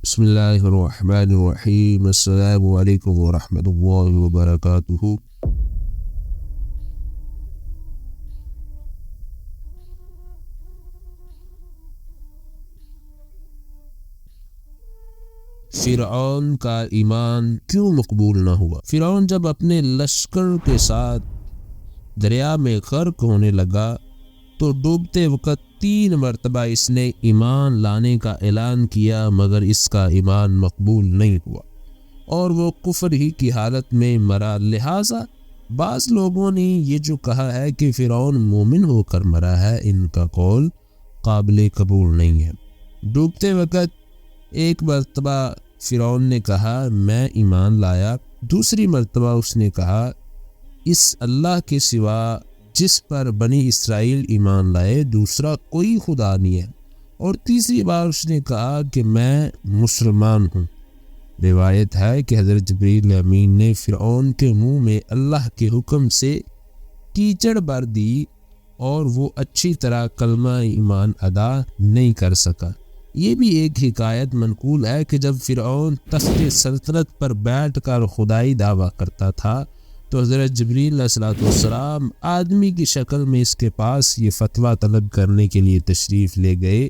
بسم اللہ الرحمن الرحیم۔ السلام علیکم ورحمۃ اللہ وبرکاتہ۔ فرعون کا ایمان کیوں مقبول نہ ہوا؟ فرعون جب اپنے لشکر کے ساتھ دریا میں غرق ہونے لگا تو ڈوبتے وقت 3 مرتبہ اس نے ایمان لانے کا اعلان کیا، مگر اس کا ایمان مقبول نہیں ہوا اور وہ کفر ہی کی حالت میں مرا۔ لہٰذا بعض لوگوں نے یہ جو کہا ہے کہ فرعون مومن ہو کر مرا ہے، ان کا قول قابل قبول نہیں ہے۔ ڈوبتے وقت ایک مرتبہ فرعون نے کہا میں ایمان لایا، دوسری مرتبہ اس نے کہا اس اللہ کے سوا جس پر بنی اسرائیل ایمان لائے دوسرا کوئی خدا نہیں ہے، اور تیسری بار اس نے کہا کہ میں مسلمان ہوں۔ روایت ہے کہ حضرت جبریل امین نے فرعون کے منہ میں اللہ کے حکم سے کیچڑ بھر دی اور وہ اچھی طرح کلمہ ایمان ادا نہیں کر سکا۔ یہ بھی ایک حکایت منقول ہے کہ جب فرعون تخت سلطنت پر بیٹھ کر خدائی دعویٰ کرتا تھا تو حضرت جبریل علیہ السلام آدمی کی شکل میں اس کے پاس یہ فتویٰ طلب کرنے کے لیے تشریف لے گئے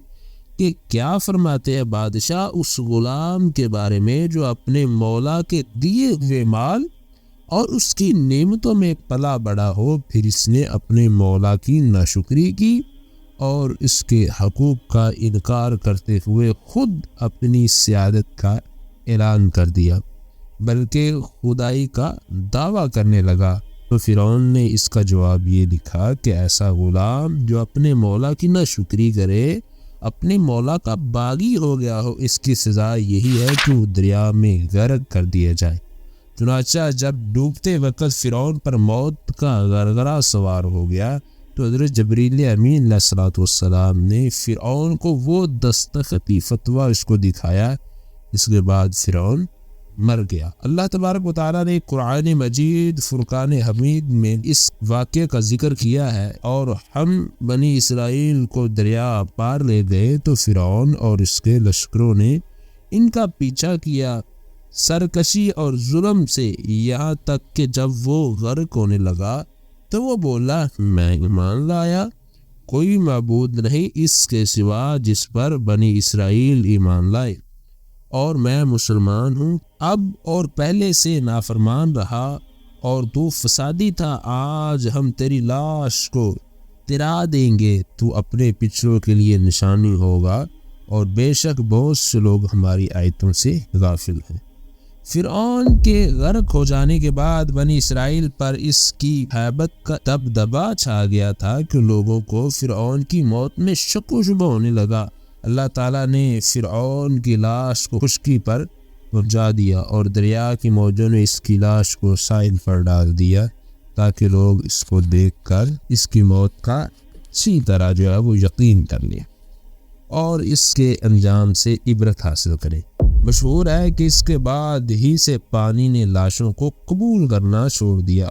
کہ کیا فرماتے ہیں بادشاہ اس غلام کے بارے میں جو اپنے مولا کے دیے ہوئے مال اور اس کی نعمتوں میں پلا بڑا ہو، پھر اس نے اپنے مولا کی ناشکری کی اور اس کے حقوق کا انکار کرتے ہوئے خود اپنی سیادت کا اعلان کر دیا، بلکہ خدائی کا دعویٰ کرنے لگا۔ تو فرعون نے اس کا جواب یہ لکھا کہ ایسا غلام جو اپنے مولا کی ناشکری کرے اپنے مولا کا باغی ہو گیا ہو، اس کی سزا یہی ہے کہ وہ دریا میں غرق کر دیا جائے۔ چنانچہ جب ڈوبتے وقت فرعون پر موت کا غرغرہ سوار ہو گیا تو حضرت جبریل امین علیہ السلام نے فرعون کو وہ دستخطی فتویٰ اس کو دکھایا، اس کے بعد فرعون مر گیا۔ اللہ تبارک و تعالیٰ نے قرآن مجید فرقان حمید میں اس واقعے کا ذکر کیا ہے، اور ہم بنی اسرائیل کو دریا پار لے گئے تو فرعون اور اس کے لشکروں نے ان کا پیچھا کیا سرکشی اور ظلم سے، یہاں تک کہ جب وہ غرق ہونے لگا تو وہ بولا میں ایمان لایا، کوئی معبود نہیں اس کے سوا جس پر بنی اسرائیل ایمان لائے، اور میں مسلمان ہوں۔ اب اور پہلے سے نافرمان رہا اور تو فسادی تھا، آج ہم تیری لاش کو تیرا دیں گے، تو اپنے پچھلوں کے لیے نشانی ہوگا، اور بے شک بہت سے لوگ ہماری آیتوں سے غافل ہیں۔ فرعون کے غرق ہو جانے کے بعد بنی اسرائیل پر اس کی ہیبت کا دبدبا چھا گیا تھا کہ لوگوں کو فرعون کی موت میں شک و شبہ ہونے لگا۔ اللہ تعالیٰ نے فرعون کی لاش کو خشکی پر پہنچا دیا اور دریا کی موجوں نے اس کی لاش کو ساحل پر ڈال دیا تاکہ لوگ اس کو دیکھ کر اس کی موت کا اچھی طرح جو ہے وہ یقین کر لیں اور اس کے انجام سے عبرت حاصل کریں۔ مشہور ہے کہ اس کے بعد ہی سے پانی نے لاشوں کو قبول کرنا چھوڑ دیا۔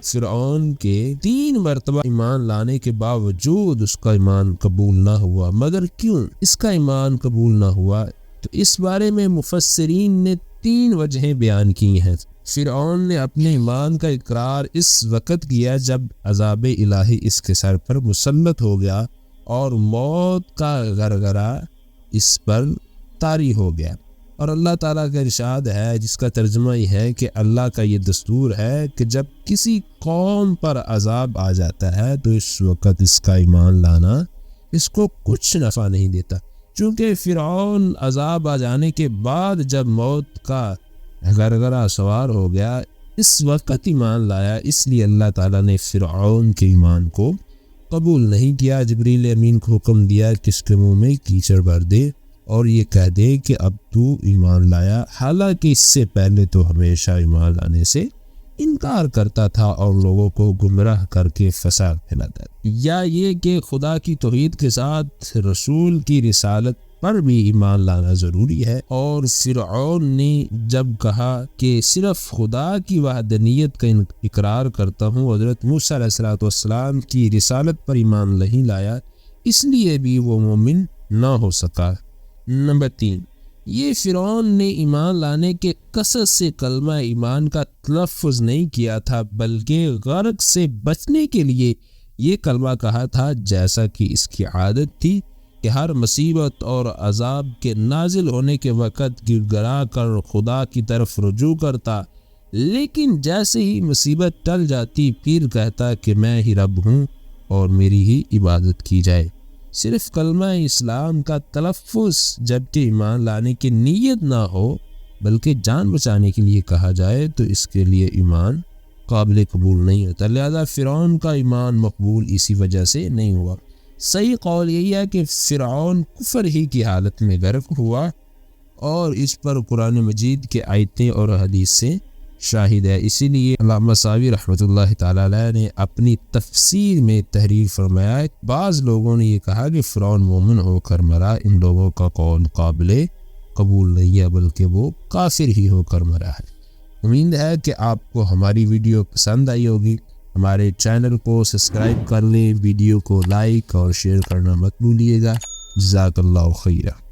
فرعون کے 3 مرتبہ ایمان لانے کے باوجود اس کا ایمان قبول نہ ہوا، مگر کیوں اس کا ایمان قبول نہ ہوا؟ تو اس بارے میں مفسرین نے 3 وجہیں بیان کی ہیں۔ فرعون نے اپنے ایمان کا اقرار اس وقت کیا جب عذاب الہی اس کے سر پر مسلط ہو گیا اور موت کا غرغرہ اس پر طاری ہو گیا، اور اللہ تعالیٰ کا ارشاد ہے جس کا ترجمہ یہ ہے کہ اللہ کا یہ دستور ہے کہ جب کسی قوم پر عذاب آ جاتا ہے تو اس وقت اس کا ایمان لانا اس کو کچھ نفع نہیں دیتا۔ چونکہ فرعون عذاب آ جانے کے بعد جب موت کا غرغرہ سوار ہو گیا اس وقت ایمان لایا، اس لیے اللہ تعالیٰ نے فرعون کے ایمان کو قبول نہیں کیا۔ جبریل امین کو حکم دیا کہ اس کے منہ میں کیچڑ بھر دے اور یہ کہہ دے کہ اب تو ایمان لایا، حالانکہ اس سے پہلے تو ہمیشہ ایمان لانے سے انکار کرتا تھا اور لوگوں کو گمراہ کر کے فساد پھیلاتا تھا۔ یا یہ کہ خدا کی توحید کے ساتھ رسول کی رسالت پر بھی ایمان لانا ضروری ہے، اور فرعون نے جب کہا کہ صرف خدا کی وحدانیت کا اقرار کرتا ہوں، حضرت موسیٰ علیہ السلام کی رسالت پر ایمان نہیں لایا، اس لیے بھی وہ مومن نہ ہو سکا۔ نمبر 3، یہ فرعون نے ایمان لانے کے قصد سے کلمہ ایمان کا تلفظ نہیں کیا تھا، بلکہ غرق سے بچنے کے لیے یہ کلمہ کہا تھا، جیسا کہ اس کی عادت تھی کہ ہر مصیبت اور عذاب کے نازل ہونے کے وقت گر گرا کر خدا کی طرف رجوع کرتا، لیکن جیسے ہی مصیبت ٹل جاتی پھر کہتا کہ میں ہی رب ہوں اور میری ہی عبادت کی جائے۔ صرف کلمہ اسلام کا تلفظ جبکہ ایمان لانے کی نیت نہ ہو بلکہ جان بچانے کے لیے کہا جائے تو اس کے لیے ایمان قابل قبول نہیں ہوتا، لہذا فرعون کا ایمان مقبول اسی وجہ سے نہیں ہوا۔ صحیح قول یہی ہے کہ فرعون کفر ہی کی حالت میں غرق ہوا، اور اس پر قرآن مجید کے آیتیں اور حدیث سے شاہد ہے۔ اسی لیے علامہ ساوی رحمۃ اللہ تعالی علیہ نے اپنی تفسیر میں تحریر فرمایا ہے، بعض لوگوں نے یہ کہا کہ فرعون مومن ہو کر مرا، ان لوگوں کا قول قابل قبول نہیں ہے بلکہ وہ کافر ہی ہو کر مرا ہے۔ امید ہے کہ آپ کو ہماری ویڈیو پسند آئی ہوگی۔ ہمارے چینل کو سبسکرائب کر لیں، ویڈیو کو لائک اور شیئر کرنا مت بھولیے گا۔ جزاک اللہ خیرہ۔